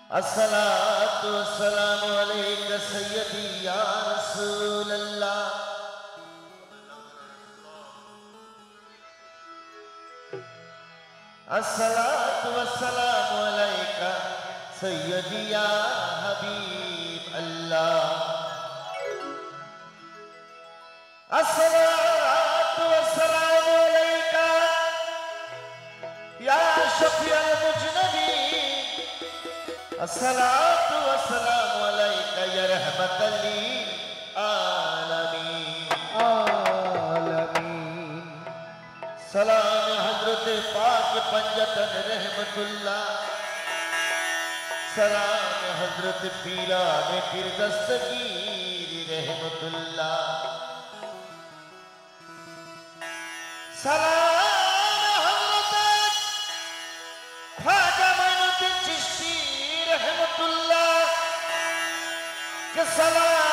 अस्सलातु वस्सलामु अलैका सय्यदी या रसूल अल्लाह। अस्सलातु वस्सलामु अलैका सय्यदी या हबीब अल्लाह। अस्सलातु वस्सलामु अलैका या शफीअल मुजनबीन। अस्सलातु वस्सलामु अलैका या रहमतल लिल आलमीन। सलाम हजरत पाक पंजतन रहमतुल्लाह। सलाम हजरत पीरान पीर दस्तगीर रहमतुल्लाह। सलाम हजरत ख्वाजा मोइनुद्दीन चिश्ती रहमतुल्लाह। के सलाम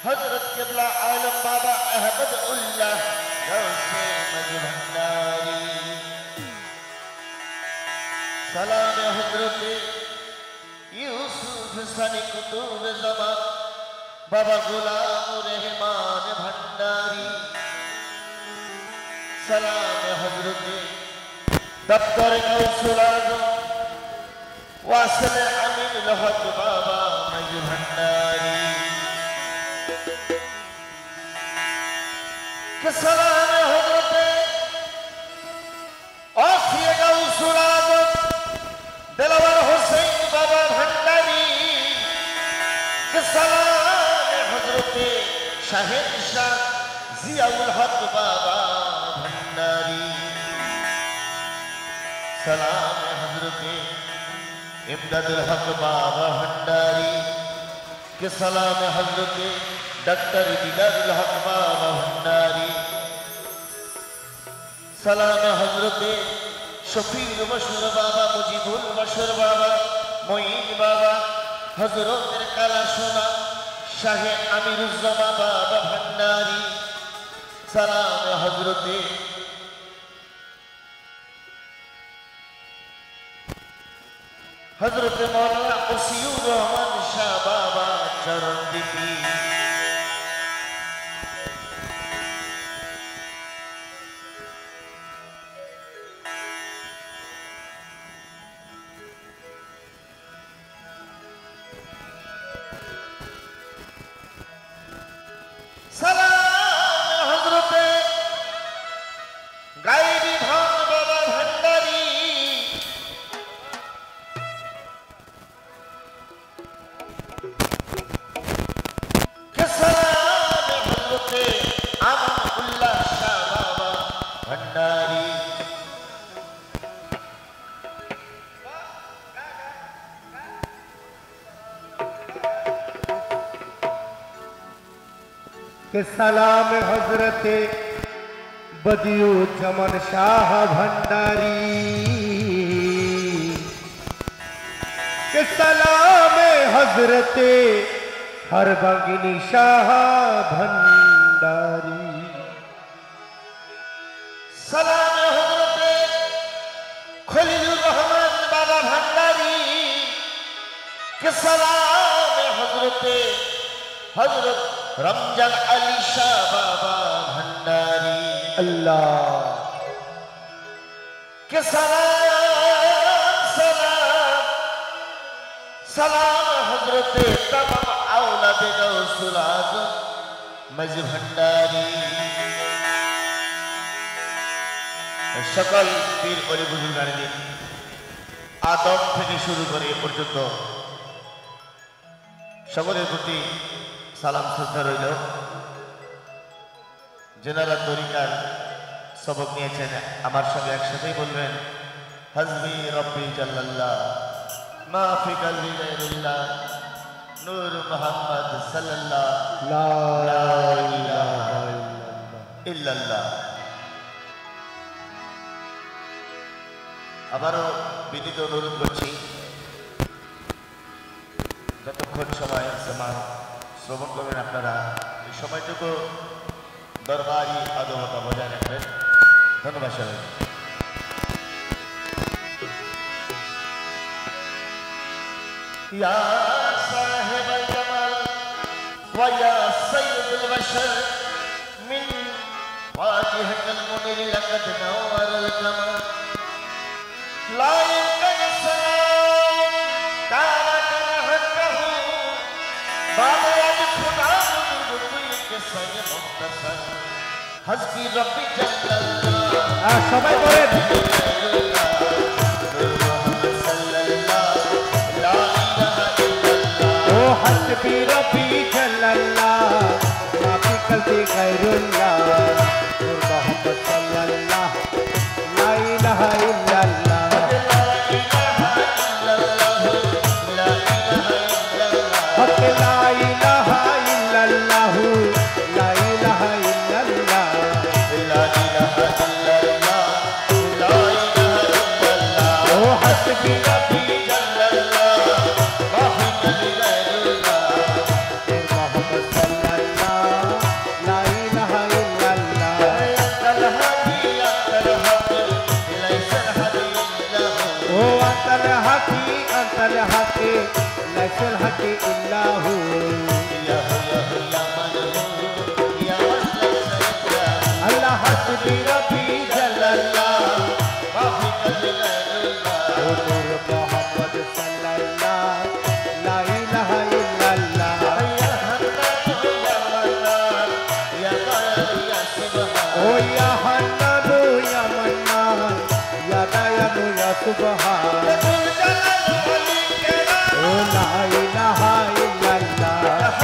हजरत क़िबला आलम बाबा अहमद उल्लाह गौसे मजभंडारी। सलाम हजरत यूसुफ सनी कुतुब ज़मान बाबा गुलाम रहमान भंडारी। सलाम हजरत दफ्तर गौसुल आज़म वासिल अमीन लहक बाबा मजभंडारी। के सलाम हजरत औसिया गौसुल आज़म दिलवर हुसैन बाबा भंडारी। के सलाम हजरत शाहिद शाह जियाउल हक बाबा भंडारी। सलाम हजरत इमदादुल हक बाबा भंडारी। के सलाम हजरत डॉक्टर दिलारुल हक बाबा भंडारी। सलाम हजरत शफीर बशर बाबा मुजीबुल बशर बाबा मोइन बाबा हजरत काला सोना शाह अमीरुज़्ज़मा बाबा भंडारी। सलाम हजरत हजरत मौलाना उसीउर रहमान शाह बाबा चरण दीपी। सलाम हजरत गायबी भान बाबा भंडारी। के सलाम हजरत अमन उल्लाह शाह बाबा भंडारी। के सलाम हजरत बदियू जमन शाह भंडारी। के सलाम हजरत हरबंगिनी शाह भंडारी। सलाम हजरत खलीलुर रहमान बाबा भंडारी। के सलाम हजरत रमजान अली शाह बाबा भंडारी। अल्लाह के सलाम हजरत तमाम औलाद गौसुल आज़म मज भंडारी। सकल पीर ओली बुजुर्गानीদের आदम থেকে শুরু করে এ পর্যন্ত সকলের প্রতি সালাম শ্রদ্ধা রইল। যেনারা তরিকার সবক নিয়েছেন আমার সঙ্গে একসাথেই বলবেন হাসবি রব্বি জাল্লাল্লাহ মা ফি কলবি গায়রুল্লাহ নূর মুহাম্মদ সাল্লাল্লাহু লা ইলাহা ইল্লাল্লাহ। আবারও বিনীত অনুরোধ করছি যতক্ষণ সময় জামান শ্রবণ করবেন আপনারা এই সময়টুকু দরবারি আদবতা বজায় রাখবেন। ধন্যবাদ সবাই। या साहिब जमाल व या सय्यदुल बशर मिन वाजिहतिल मुनीर लक़द नव्वरल कमर ला यकन सलाम काना हक़हू बाबा आज खुदा बुजुर्ग के संग मुख्तसर हस्बी रब्बी जल्लल्लाह সবাই বলেন ओ हस्बी रब्बी जल्लल्लाह माफी कल्बी गैरुल्लाह नूर मोहम्मद सल्लल्लाह ला इलाहा इल्लल्लाह हक ला इलाहा इल्लल्लाह ला इलाहा इल्लल्लाह ओ हस्बी रब्बी हकी लैसल हकी इल्लाहु अल्लाह हस्बी रब्बी जल्लल्लाह ओ नूर मोहम्मद सल्लल्लाह ला इलाहा इल्लल्लाह ओ या हन्नानु या मन्नान या दयालु या सुबहान ओ ला इलाहा इल्लल्लाह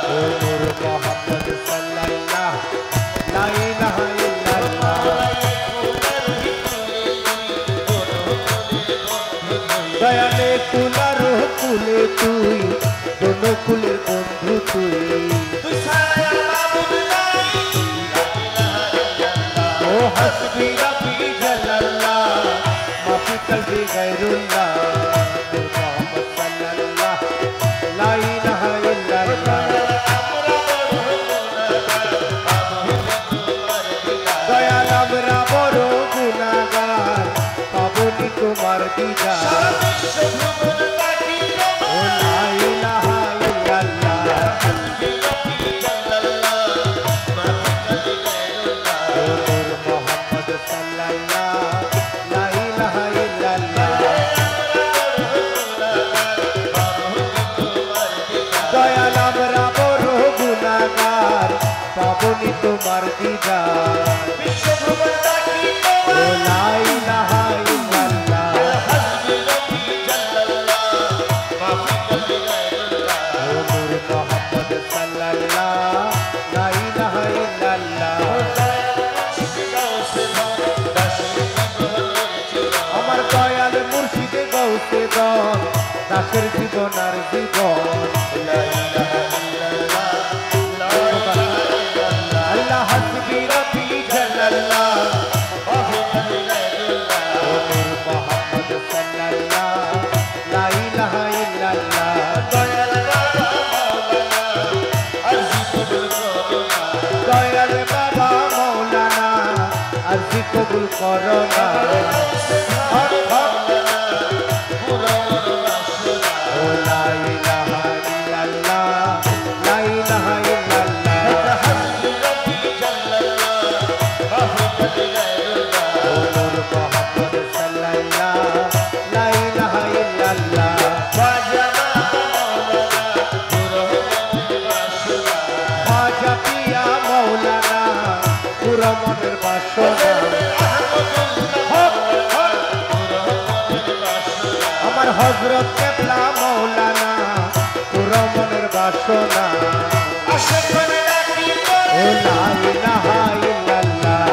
ओ नूर मोहम्मद सल्लल्लाह ला इलाहा इल्लल्लाह दयाले कुला रूह कुले तुई दोनों कुलेर बंधु तुई ओ हस्बी रब्बी जल्लल्लाह माफी कल्बी गैरुल्लाह नूर मोहम्मद सल्लल्लाह ला इलाहा इल्लल्लाह दयाल আমরা বড় গুনাহগার পাবনি তোমার দিদার ও লা ইলাহা ইল্লাল্লাহ ও নূর মোহাম্মদ সাল্লাল্লাহ লা ইলাহা ইল্লাল্লাহ দয়াল আমরা বড় গুনাহগার পাবনি তোমার দিদার ও লা ইলাহা ইল্লাল্লাহ ও নূর মোহাম্মদ সাল্লাল্লাহ লা ইলাহা ইল্লাল্লাহ আমার দয়াল মুর্শিদে গৌসে দন দাসের জীবন আর জীবন আল্লাহ হাসবি রব্বি জাল্লাল্লাহ ও নূর মোহাম্মদ সাল্লাল্লাহ লা ইলাহা ইল্লাল্লাহ দয়াল বাবা মৌলানা আরজি কবুল করো না ও লা ইলাহা ইল্লাল্লাহ লা ইলাহা ইল্লাল্লাহ ও নূর মোহাম্মদ সাল্লাল্লাহ লা ইলাহা ইল্লাল্লাহ খাজা পিয়া মৌলানা পুরো মনের বাসনা আমার হযরত কেবলা মৌলানা পুরো মনের বাসনা ও লা ইলাহা ইল্লাল্লাহ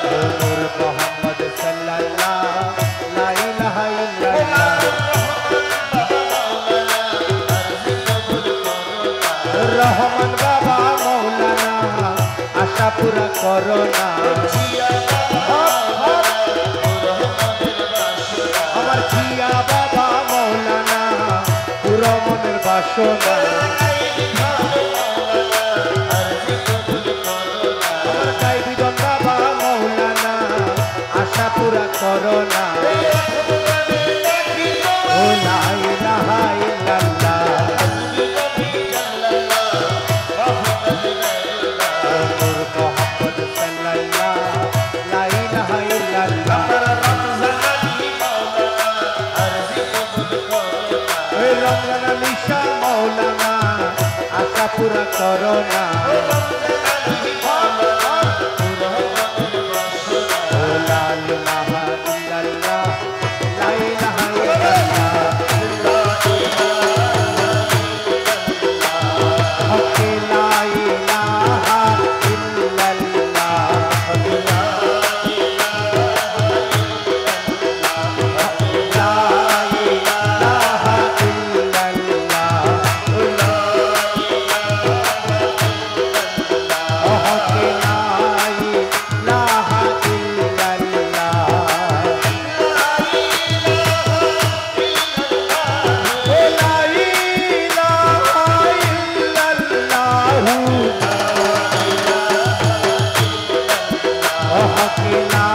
ও নূর মোহাম্মদ সাল্লাল্লাহ লা ইলাহা ইল্লাল্লাহ রহমান বাবা মৌলানা আশা পুরা করো না আমার জিয়া বাবা মৌলানা পুরো মনের বাসনা আমার গাইবি পুরা করোনা ও লা ইলাহা ইল্লাল্লাহ লা ইলাহা ইল্লাল্লাহ হকে লা ইলাহা ইল্লাল্লাহ লা ইলাহা ইল্লাল্লাহ হকে লা ইলাহা ইল্লাল্লাহ ও লা ইলাহা ইল্লাল্লাহ হকে লা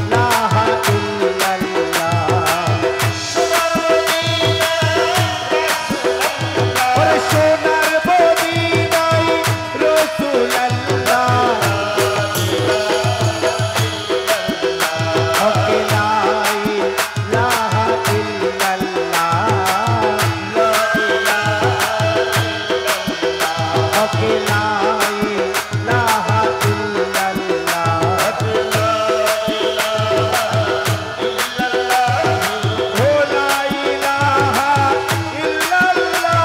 ইলাহা ইল্লাল্লাহ ওরে সোনার মদিনায় রাসূলুল্লাহ হকে লা ইলাহা ইল্লাল্লাহ হকে লা ইলাহা ইল্লাল্লাহ ও লা ইলাহা ইল্লাল্লাহ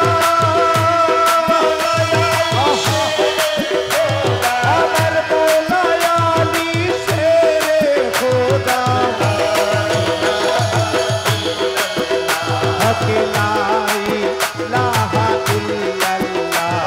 আমার মৌলা আলী শেরে খোদা হকে লা ইলাহা ইল্লাল্লাহ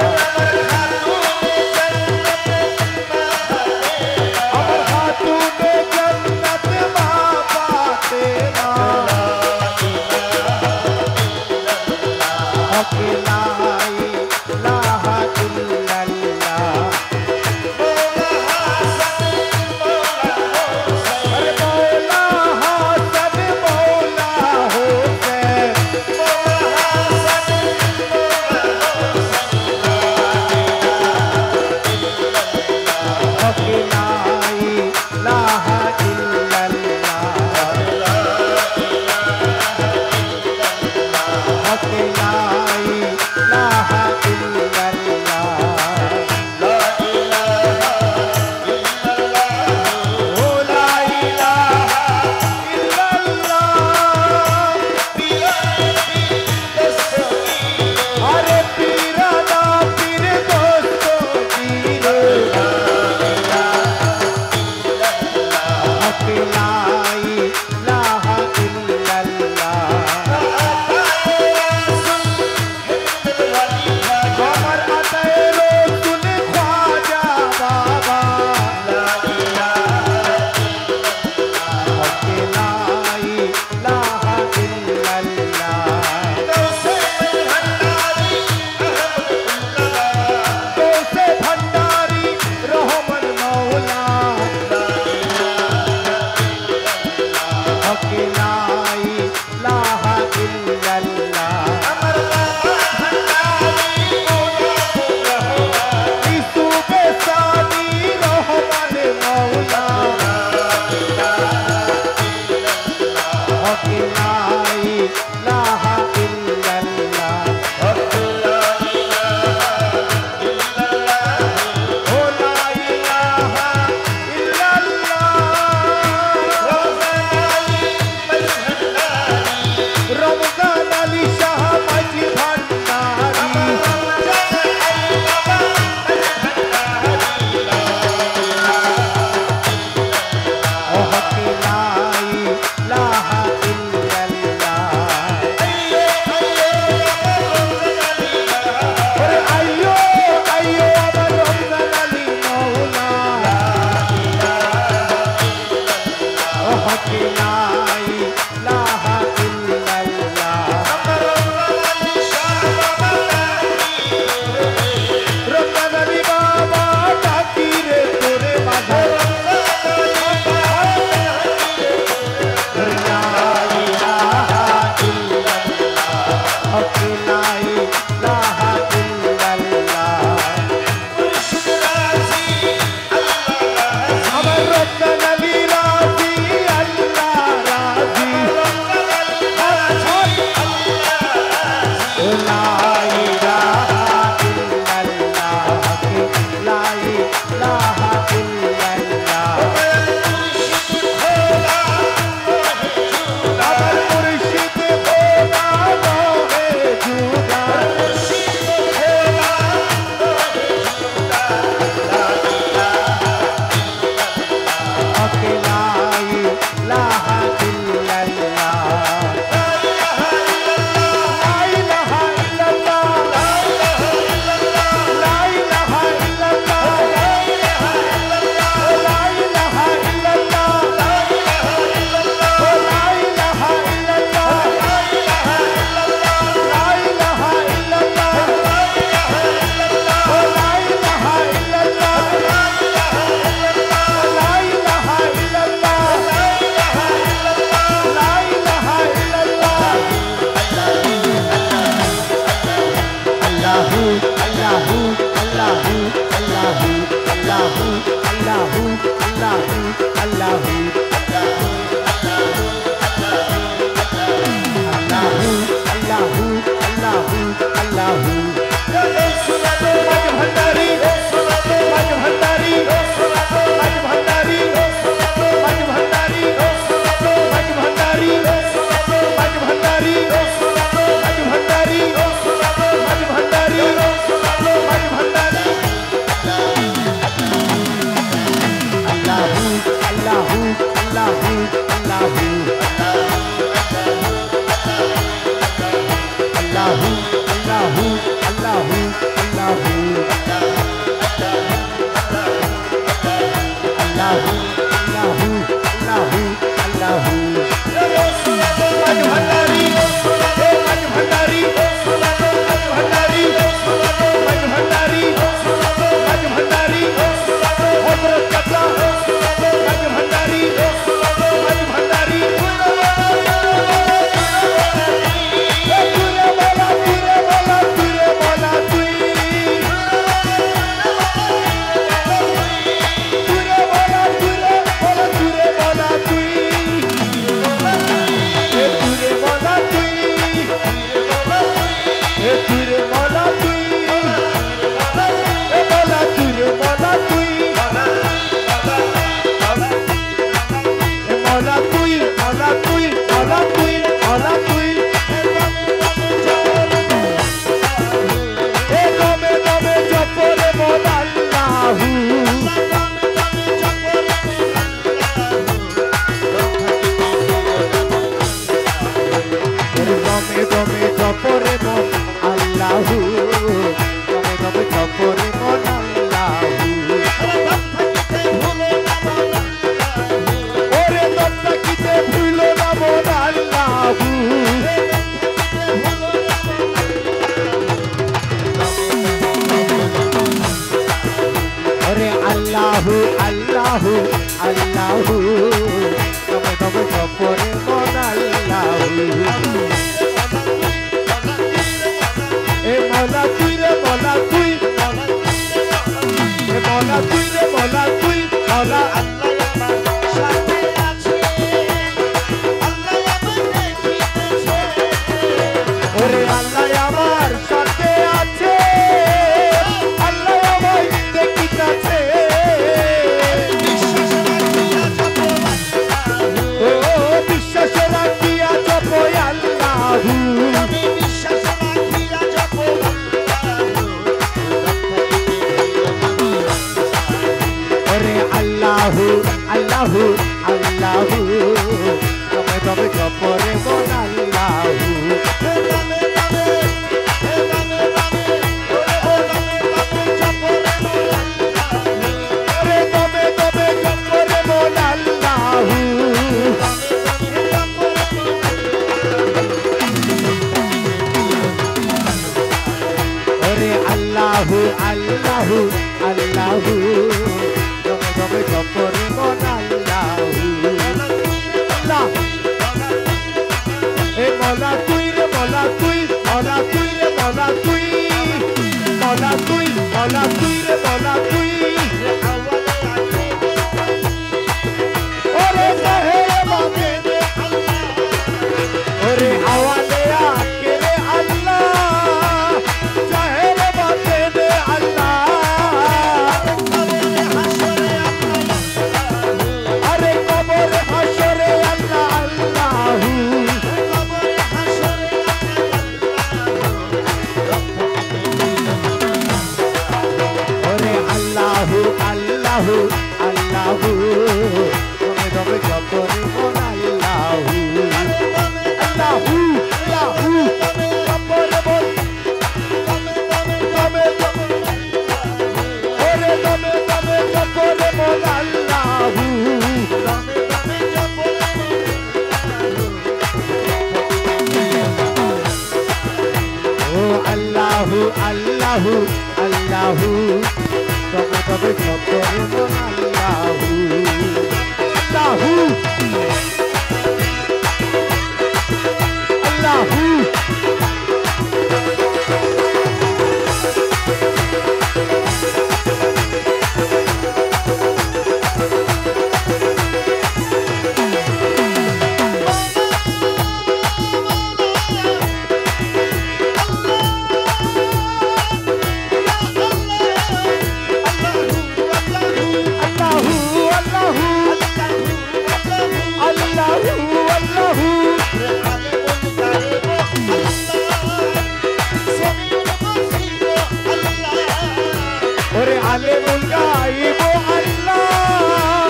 আলেমুল গাইব আল্লাহ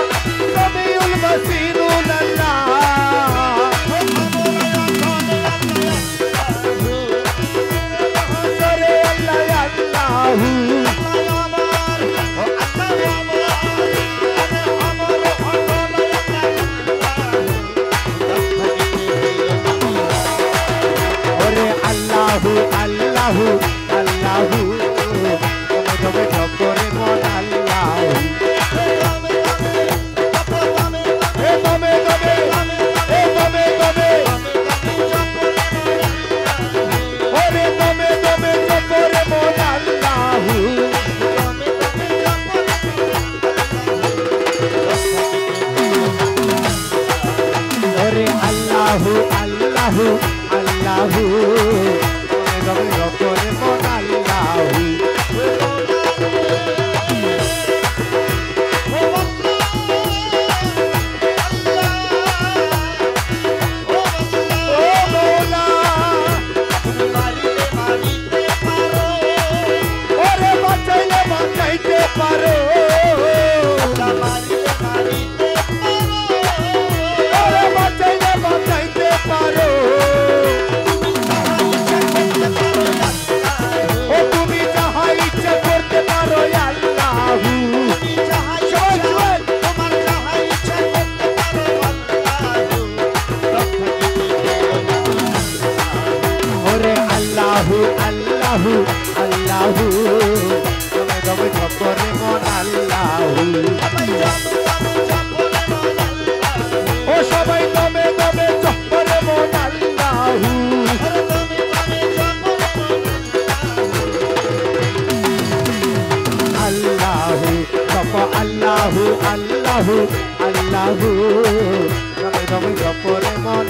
সামিউল বাসিরুল আল্লাহ সরে আল্লাহ আল্লাহু ওরে আল্লাহু আল্লাহু আল্লাহু তুমি তুমি জপরে মন আল্লাহু এ তবে তবে এ তবে তবে ওরে তবে তবে জপরে মন আল্লাহু ওরে আল্লাহু আল্লাহু আল্লাহু তুমি তুমি জপরে মন আল্লাহু আল্লাহু আল্লাহু আল্লাহু তুমি তুমি জপরে মন আল্লাহু ও সবাই তবে তবে জপরে মন আল্লাহু আল্লাহু জপ আল্লাহু আল্লাহু আল্লাহু তুমি তুমি জপরে মন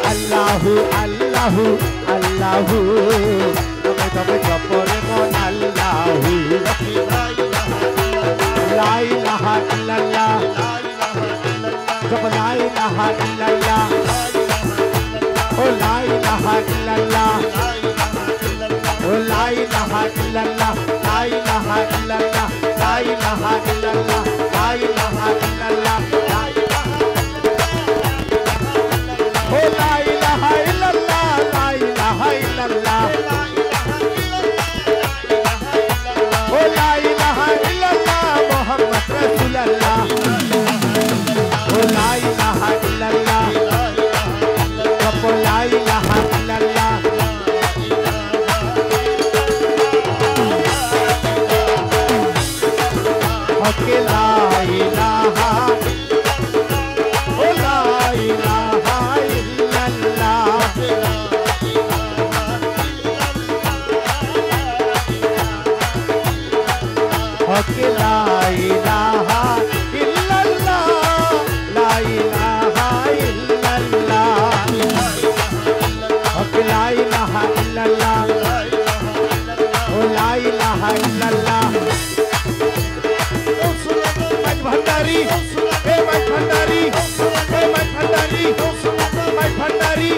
আল্লাহু আল্লাহু আল্লাহু তুমি তবে জপরে মন আল্লাহু লা ইলাহা ইল্লাল্লাহ জপ লা ইলাহা ইল্লাল্লাহ ও লা ইলাহা ইল্লাল্লাহ ও লা ইলাহা ইল্লাল্লাহ লা ইলাহা ইল্লাল্লাহ লা ইলাহা ইল্লাল্লাহ লা ইলাহা ইল্লাল্লাহ ও লা ইলাহা ইল্লাল্লাহ লা ইলাহা ইল্লাল্লাহ ও লা ইলাহা ইল্লাল্লাহ মুহাম্মদ রাসূলুল্লাহ ও লা ইলাহা ইল্লাল্লাহ ও লা ইলাহা ইল্লাল্লাহ ওকে লা ইলাহা ও লা ইলাহা ইল্লাল্লাহ ওকে লা ইলাহা ইল্লাল্লাহ লা ইলাহা ইল্লাল্লাহ ওকে লা ইলাহা ইল্লাল্লাহ ও লা ইলাহা ইল্লাল্লাহ ভান্ডারি এ মাই ভান্ডারি এ মাই ভান্ডারি মাই ভান্ডারি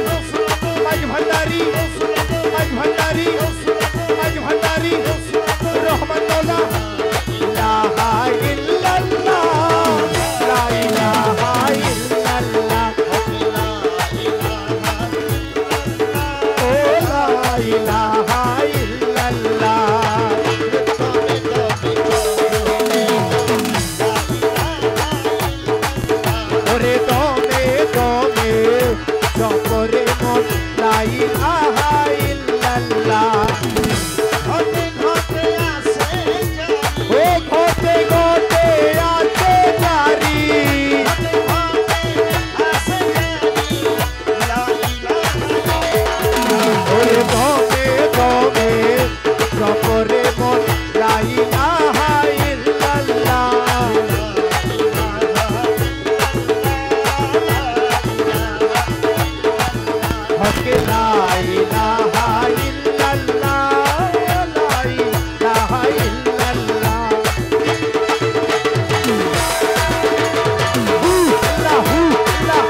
মাই ভান্ডারি মাই ভান্ডারি মাই ভান্ডারি রহমান মওলা ইলাহা ইল্লাল্লাহ লা ইলাহা ইল্লাল্লাহ ও লা ইলাহা ইল্লাল্লাহ ওরে দমে দমে জপরে মন লা ইলাহা ইল্লাল্লাহ ঘটে ঘটে মন লা ইলাহা ইল্লাল্লাহ হকে লা ইলাহা ইল্লাল্লাহ লা ইলাহা ইল্লাল্লাহ আল্লাহু আল্লাহ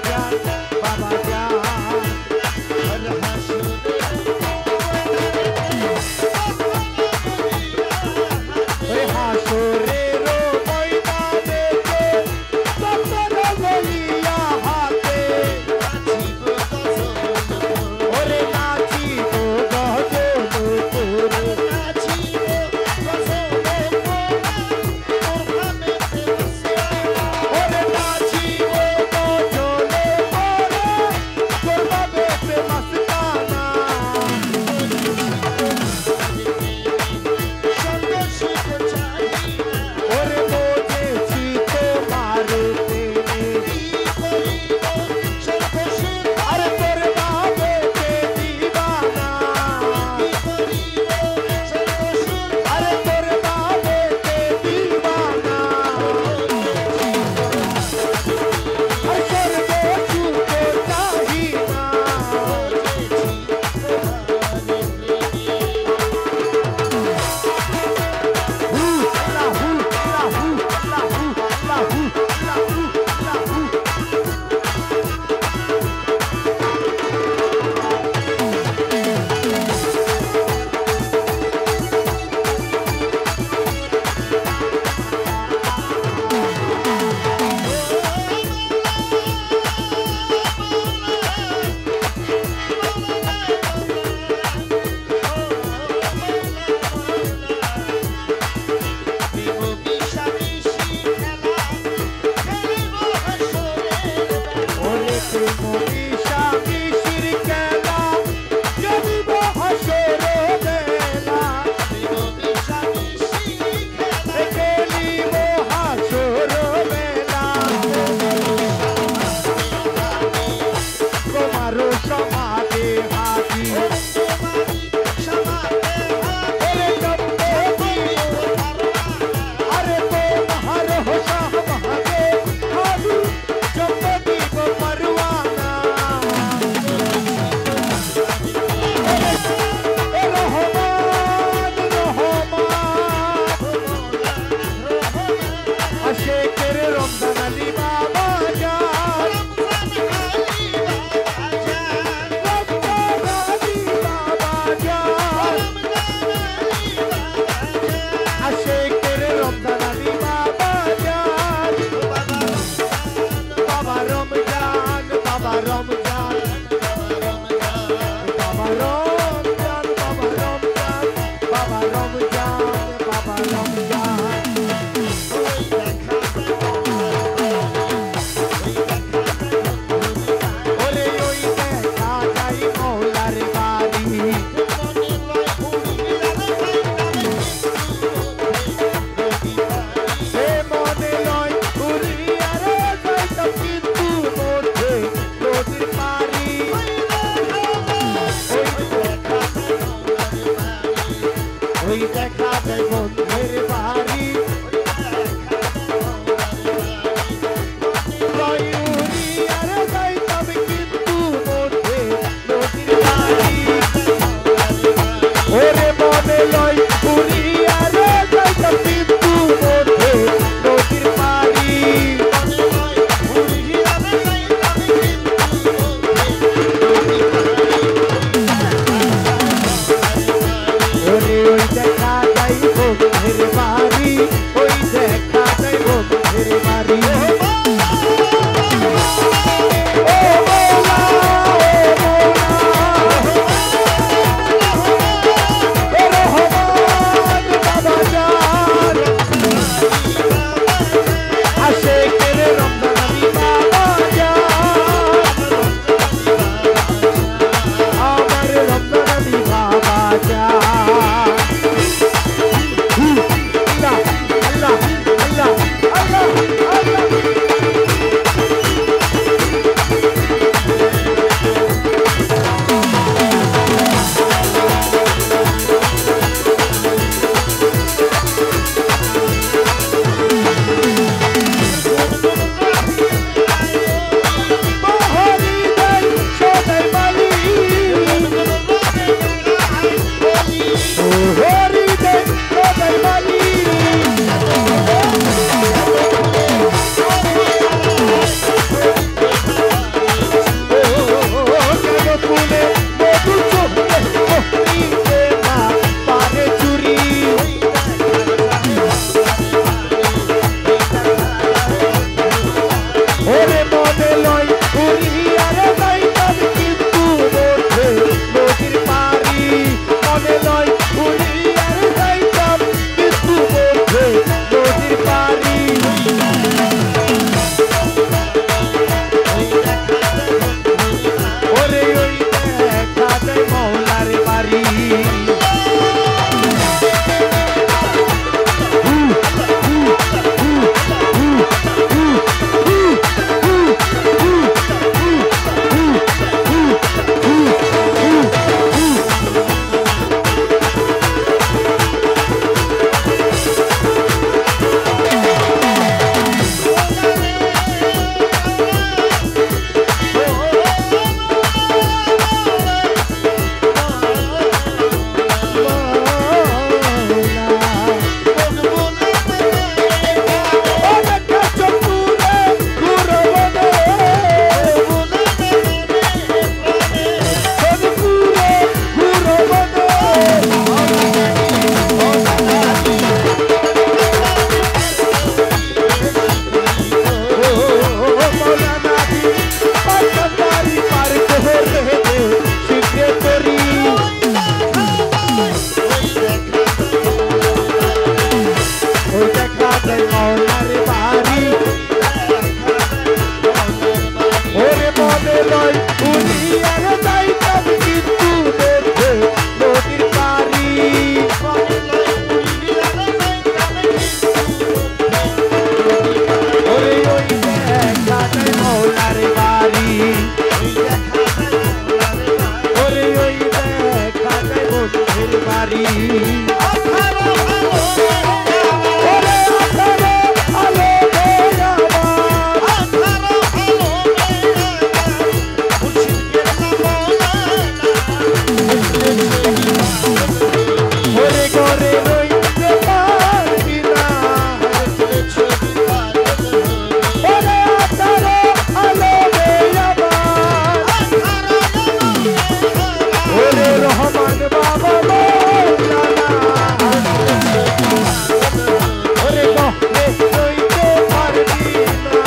जान बाबा जान हर हाशुरे ओए हाशुरे रो मैदाने के सफर गलिया हाथे ओरे नाचिबो गजलपुर Roti মনে লয় উলিয়ার যাইতাম কিন্তু দেখে নদীর পারি ওরে ওই দেখা যায় মৌলার বাড়ি ওরে ওই দেখা যায় বন্ধের বাড়ি ওরে আঠারো আলো মেয়ে ওরে ঘরে রইতে পারবি না ওরে আঠারো আলো মেয়ে ওরে রহমান বাবা মৌলানা ওরে ঘরে রইতে পারবি না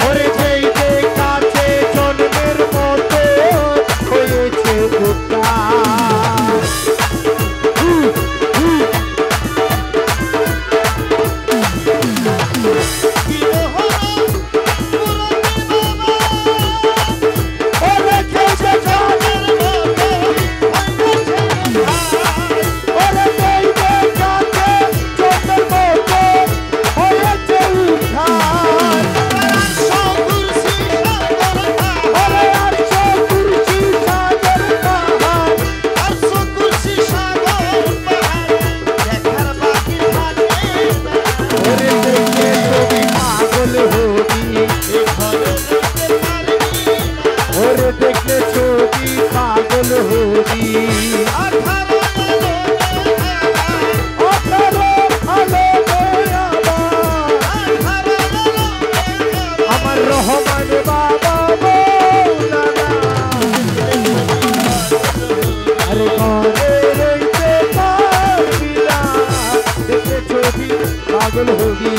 ওরে যেই যে কাছে জন্মের মতো হয়েছে গোটা ওরে খেলছে জন্মের মতো ওরে যেই যে কাছে জন্মের মতো হয়েছে উঠান ওরে আটশো কুরসি সাগর পাহাড় ওরে দেখে তুমি পাগল হবি ওরে দেখলে ছবি পাগল হবি আঠারো আলো মেয়ে আমার রহমান বাবা মৌলানা আরে ঘরে রইতে পারবি না দেখলে ছবি পাগল হবি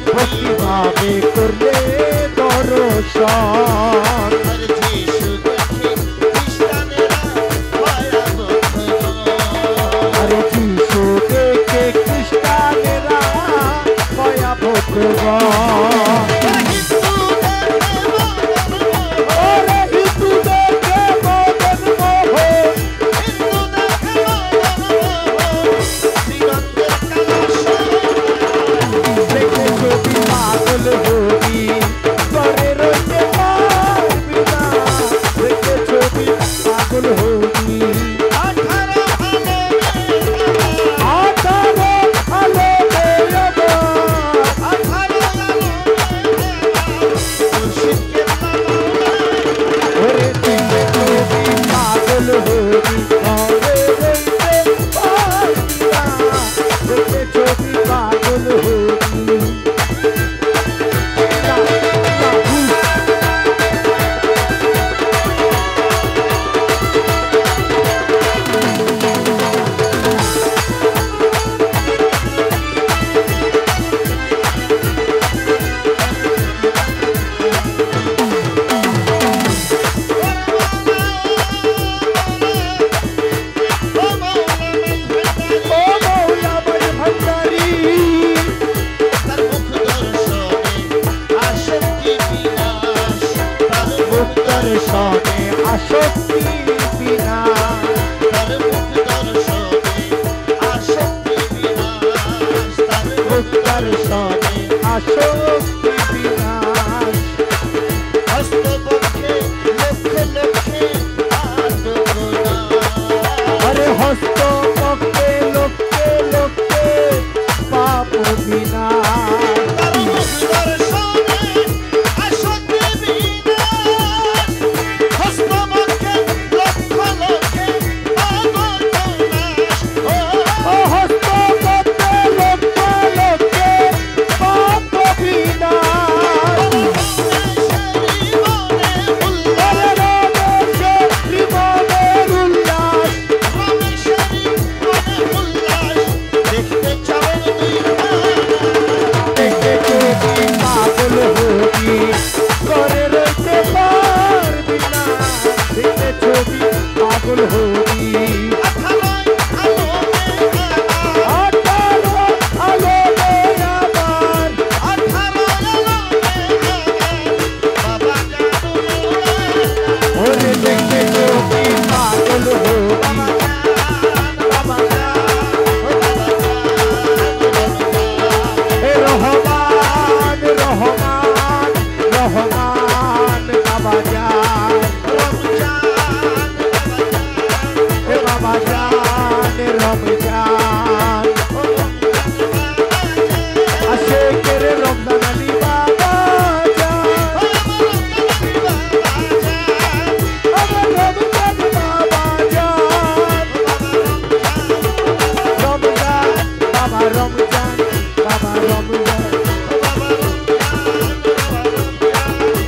ভক্তিভাবে করলে দর্শন আরে যিশু দেখে খ্রিস্টানেরা ভয়াবহ ওরে হিন্দু দেখে মদন মোহন দেখে ছবি পাগল হবি ঘরে রইতে পারবি না দেখে ছবি পাগল হবি আঠারো আলো মেয়ে আসক্তি বিনাশ তার মুখ দর্শনে আসক্তি বিনাশ তার মুখ দর্শনে আসক্তি বিনাশ হস্তপক্ষে লক্ষ লক্ষে আত্মনা আরে হস্ত পক্ষে লোকে লোকে পাপ বিনাশ তার মুখ দর্শনে আসক্তি বিনাশ হস্তপক্ষে লক্ষ লক্ষে আত্মনাশ ও হস্ত পক্ষে লোকে লোকে পাপ বিনাশ আরে রামেশ্বর জীবনের উল্লাস দেখে তুমি পাগল হবি করে রইতে পারবি না দেখে ছবি পাগল হবি আঠারো আলো আমার ওরে দেখে তুমি পাগল হবি হে রহমান রহমান রহমান বাবা জান হে বাবা জান রমজান আশেকের রমজান আলী বাবা জান আমার রমজান বাবা জান রমজান বাবা রমজান বাবা রমজান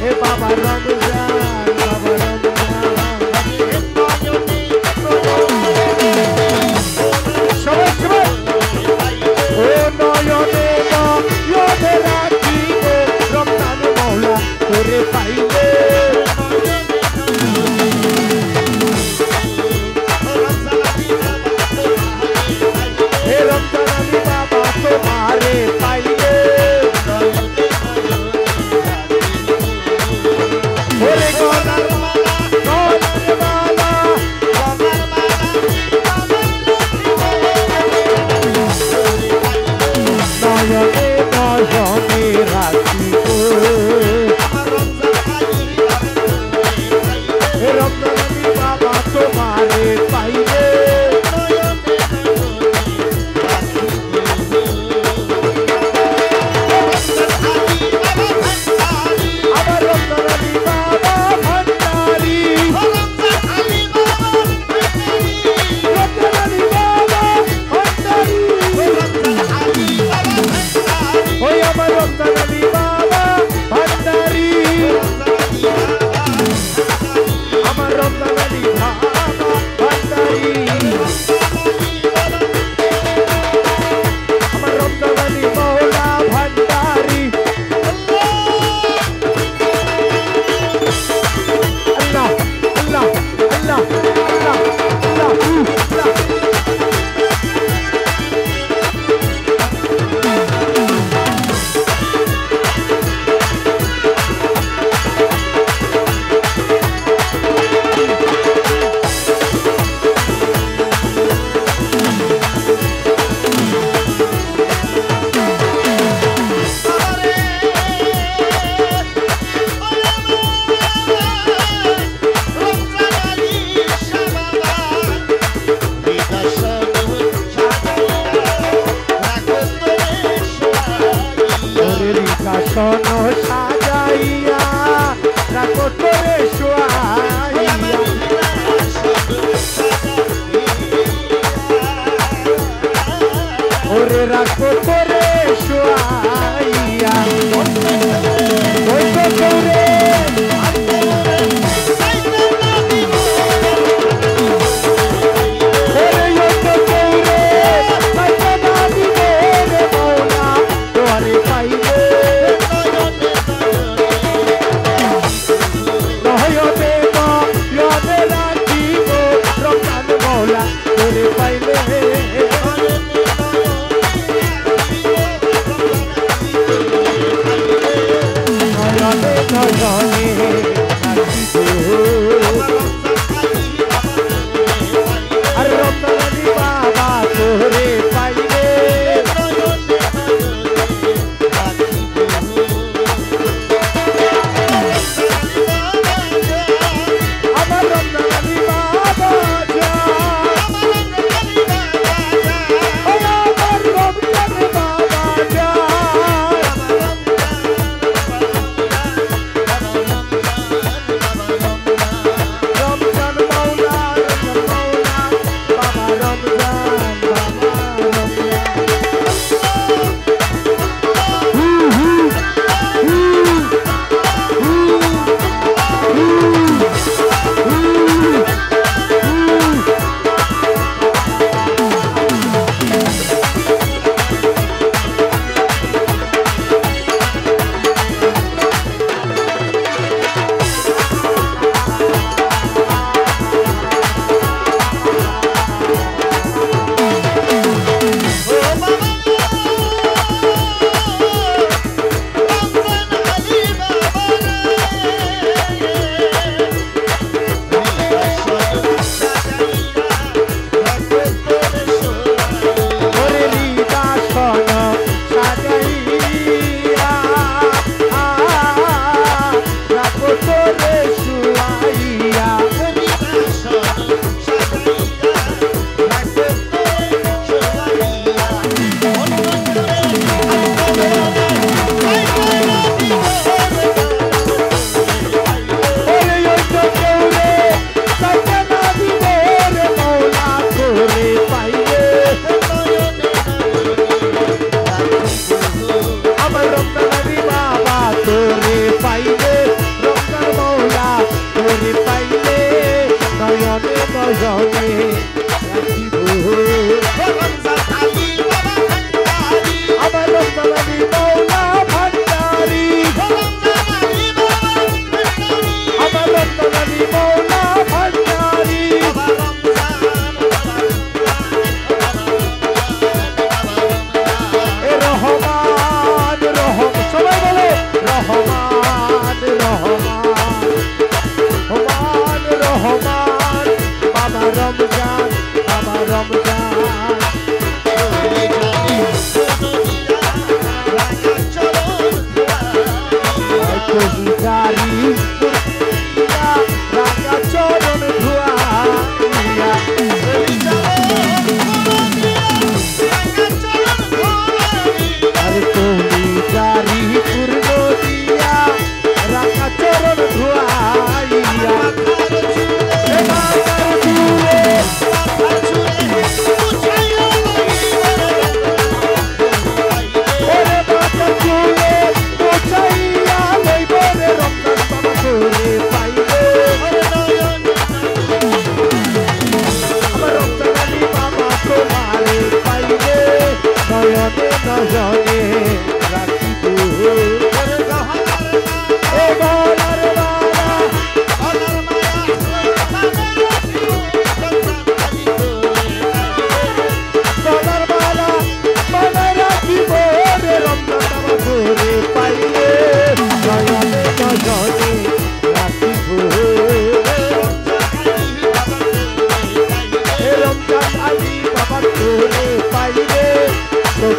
হে বাবা রমজান বাবা রমজান সবাই সবাই ও নয়নে নয়নে রাখিব রমজান মওলা তোরে পাইলে হে রমজান আলী বাবা তোমারে পাইলে ওরে গলার মালা নয়নে নয়নে রাখিব হে রমজান আলী বাবা তোমারে পাইলে আমার রমজান আলী বাবা ভান্ডারি রমজান আলী বাবা ভান্ডারি ওই আমার রমজান আলী বাবা ভান্ডারি আমার রমজান আলী বাবা ভান্ডারি আমার রমজান আলী মওলা ভান্ডারি আল্লাহ আল্লাহ আল্লাহ আল্লাহ আল্লাহ আল্লাহ কাশন সাজাইয়া রাখো তোরে শোয়াইয়া ওরে রাখো তোরে শোয়াইয়া ওই তো তোরে ওরে ওই তো তোরে সাইতা না দিবে রে মওলা তোরে পাইবে নয়নে নয়নে রাখিব রমজান মওলা তোরে পাইলে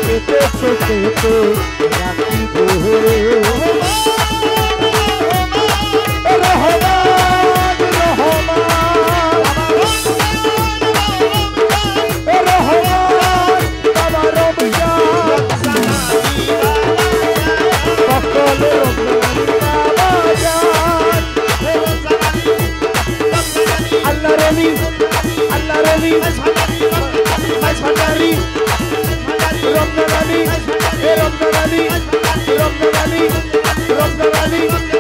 পেতে চোখেতে রাখিব Ramadan Ali